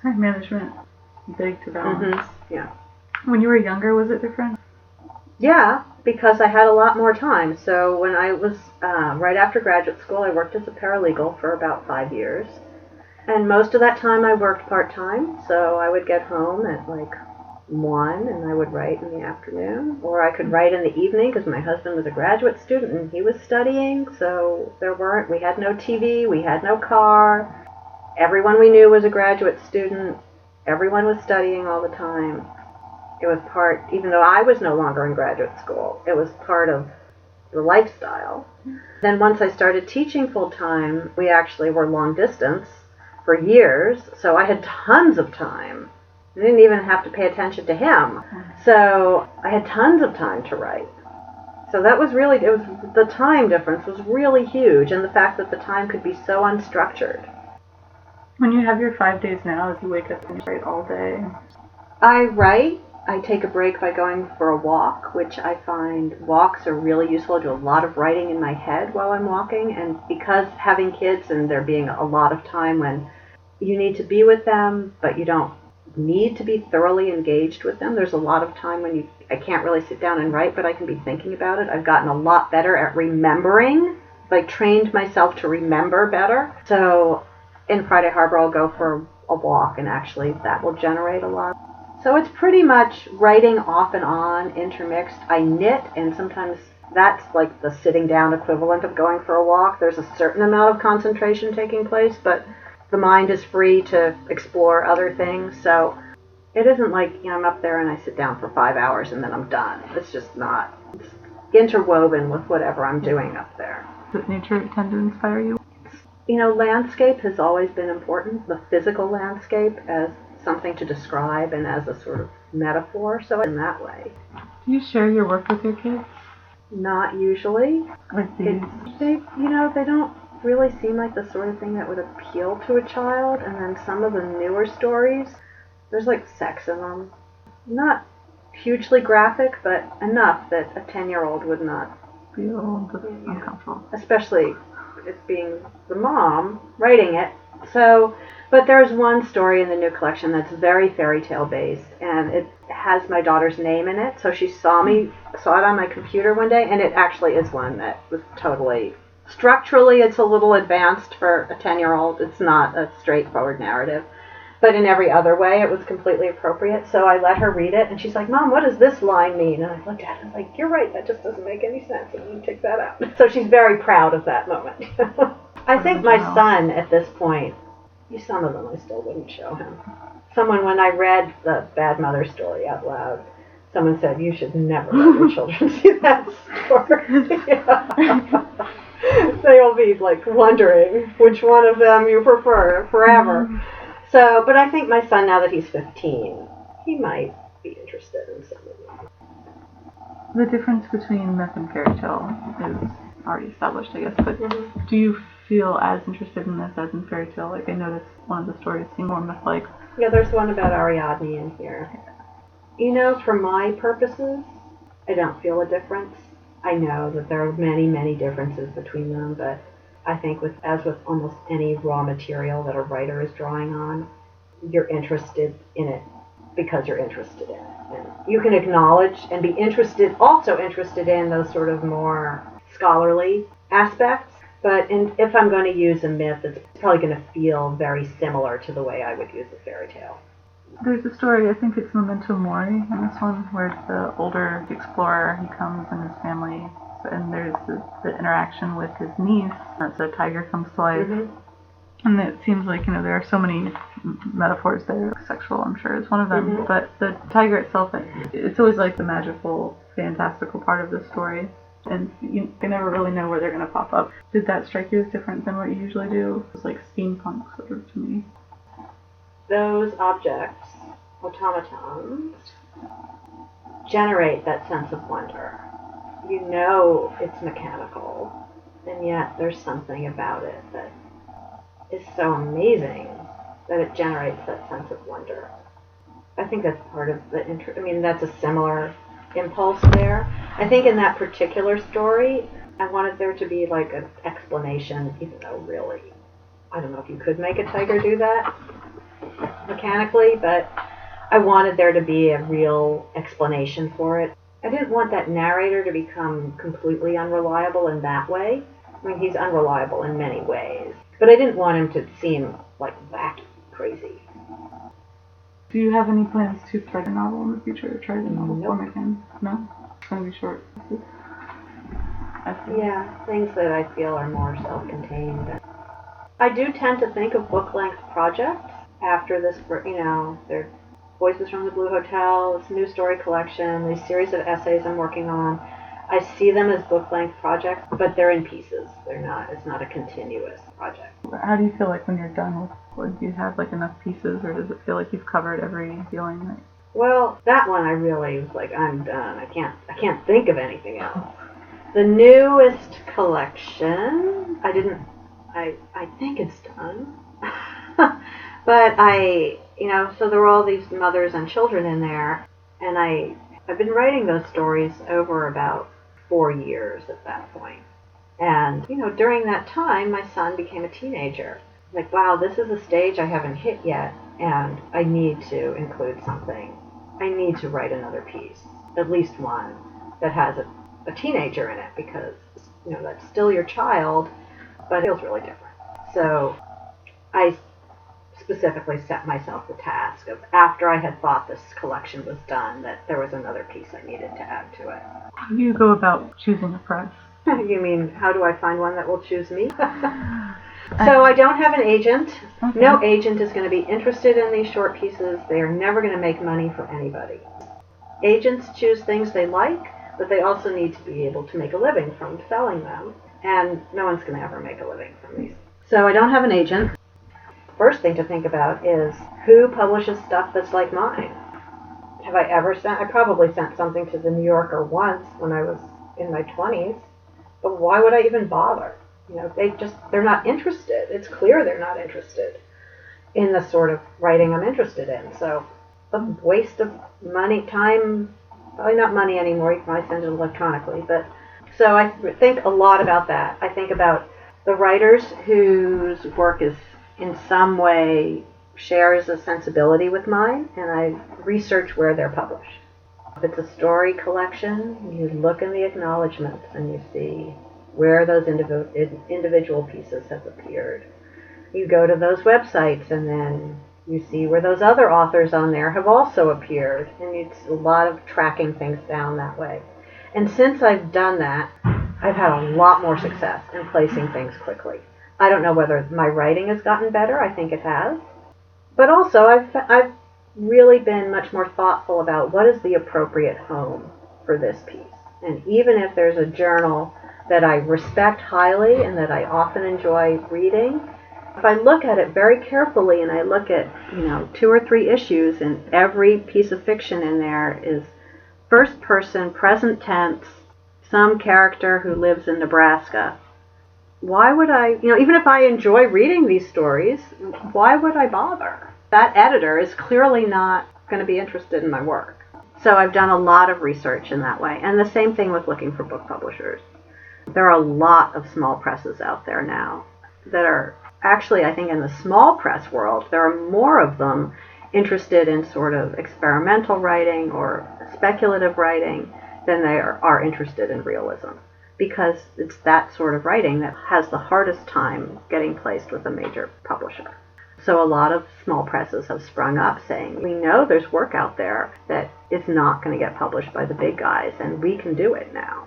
Time management, big to balance. Mm-hmm. Yeah. When you were younger, was it different? Yeah, because I had a lot more time. So when I was right after graduate school, I worked as a paralegal for about 5 years. And most of that time I worked part-time. So I would get home at like 1 and I would write in the afternoon. Or I could write in the evening because my husband was a graduate student and he was studying. So we had no TV, we had no car. Everyone we knew was a graduate student. Everyone was studying all the time. It was part, even though I was no longer in graduate school, it was part of the lifestyle. Then once I started teaching full-time, we actually were long distance for years, so I had tons of time. I didn't even have to pay attention to him. So I had tons of time to write. So that was really, the time difference was really huge, and the fact that the time could be so unstructured. When you have your 5 days now, you wake up and you write all day? I write. I take a break by going for a walk, which I find walks are really useful. I do a lot of writing in my head while I'm walking, and because having kids and there being a lot of time when you need to be with them, but you don't need to be thoroughly engaged with them. There's a lot of time when I can't really sit down and write, but I can be thinking about it. I've gotten a lot better at remembering. I trained myself to remember better. So in Friday Harbor, I'll go for a walk, and actually that will generate a lot. So it's pretty much writing off and on, intermixed. I knit, and sometimes that's like the sitting down equivalent of going for a walk. There's a certain amount of concentration taking place, but the mind is free to explore other things. So it isn't like, I'm up there and I sit down for 5 hours and then I'm done. It's just not. It's interwoven with whatever I'm doing up there. Does nature tend to inspire you? Landscape has always been important. The physical landscape as something to describe and as a sort of metaphor. So in that way. Do you share your work with your kids? Not usually. They don't really seem like the sort of thing that would appeal to a child. And then some of the newer stories, there's like sex in them. Not hugely graphic, but enough that a 10-year-old would not feel uncomfortable. Especially it being the mom writing it. So, but there's one story in the new collection that's very fairy tale based, and it has my daughter's name in it. So she saw it on my computer one day, and it actually is one that was totally, structurally it's a little advanced for a 10-year-old. It's not a straightforward narrative, but in every other way it was completely appropriate. So I let her read it, and she's like, "Mom, what does this line mean?" And I looked at it and I was like, "You're right, that just doesn't make any sense, and you take that out." So she's very proud of that moment. I think my son at this point, some of them I still wouldn't show him. When I read the Bad Mother story out loud, someone said, "You should never let your children see that story." They will be like wondering which one of them you prefer forever. So, but I think my son, now that he's 15, he might be interested in some of them. The difference between myth and fairy tale is already established, I guess, but do you feel as interested in myth as in fairy tale? Like, I noticed one of the stories seemed more myth-like. Yeah, there's one about Ariadne in here. For my purposes, I don't feel a difference. I know that there are many, many differences between them, but I think as with almost any raw material that a writer is drawing on, you're interested in it because you're interested in it. And you can acknowledge and be also interested in those sort of more scholarly aspects. But if I'm going to use a myth, it's probably going to feel very similar to the way I would use a fairy tale. There's a story, I think it's Memento Mori in this one, where the older explorer, he comes and his family, and there's the interaction with his niece, as a tiger comes to life. And it seems like, there are so many metaphors there. Sexual, I'm sure, is one of them. But the tiger itself, it's always like the magical, fantastical part of the story. And you never really know where they're going to pop up. Did that strike you as different than what you usually do? It was like steampunk sort of to me. Those objects, automatons, generate that sense of wonder. It's mechanical, and yet there's something about it that is so amazing that it generates that sense of wonder. I think that's part of the that's a similar impulse there. I think in that particular story, I wanted there to be like an explanation, even though really, I don't know if you could make a tiger do that. mechanically, but I wanted there to be a real explanation for it. I didn't want that narrator to become completely unreliable in that way. I mean, he's unreliable in many ways, but I didn't want him to seem like wacky, crazy. Do you have any plans to write a novel in the future, or try the novel Nope. form again? No? It's going to be short. Yeah, things that I feel are more self-contained. I do tend to think of book-length projects after this, they're Voices from the Blue Hotel, this new story collection, these series of essays I'm working on. I see them as book-length projects, but they're in pieces. It's not a continuous project. How do you feel like when you're done with, do you have like enough pieces, or does it feel like you've covered every feeling? Well, that one I really was like, I'm done. I can't think of anything else. The newest collection, I think it's done. But so there were all these mothers and children in there, and I've been writing those stories over about 4 years at that point. And, during that time, my son became a teenager. Like, wow, this is a stage I haven't hit yet, and I need to include something. I need to write another piece, at least one, that has a teenager in it, because, that's still your child, but it feels really different. So I specifically set myself the task of, after I had thought this collection was done, that there was another piece I needed to add to it. How do you go about choosing a press? You mean, how do I find one that will choose me? So I don't have an agent. Okay. No agent is going to be interested in these short pieces. They are never going to make money for anybody. Agents choose things they like, but they also need to be able to make a living from selling them. And no one's going to ever make a living from these. So I don't have an agent. First thing to think about is, who publishes stuff that's like mine? Have I ever sent? I probably sent something to the New Yorker once when I was in my 20s, but why would I even bother? They're not interested. It's clear they're not interested in the sort of writing I'm interested in. So a waste of money, time, probably not money anymore. You can probably send it electronically. But so I think a lot about that. I think about the writers whose work is in some way shares a sensibility with mine, and I research where they're published. If it's a story collection, you look in the acknowledgments and you see where those individual pieces have appeared. You go to those websites and then you see where those other authors on there have also appeared, and it's a lot of tracking things down that way. And since I've done that, I've had a lot more success in placing things quickly. I don't know whether my writing has gotten better. I think it has. But also, I've really been much more thoughtful about what is the appropriate home for this piece. And even if there's a journal that I respect highly and that I often enjoy reading, if I look at it very carefully and I look at, 2 or 3 issues, and every piece of fiction in there is first person, present tense, some character who lives in Nebraska, why would I, even if I enjoy reading these stories, why would I bother? That editor is clearly not going to be interested in my work. So I've done a lot of research in that way. And the same thing with looking for book publishers. There are a lot of small presses out there now that are actually, I think in the small press world, there are more of them interested in sort of experimental writing or speculative writing than they are interested in realism. Because it's that sort of writing that has the hardest time getting placed with a major publisher. So a lot of small presses have sprung up saying, we know there's work out there that is not going to get published by the big guys, and we can do it now.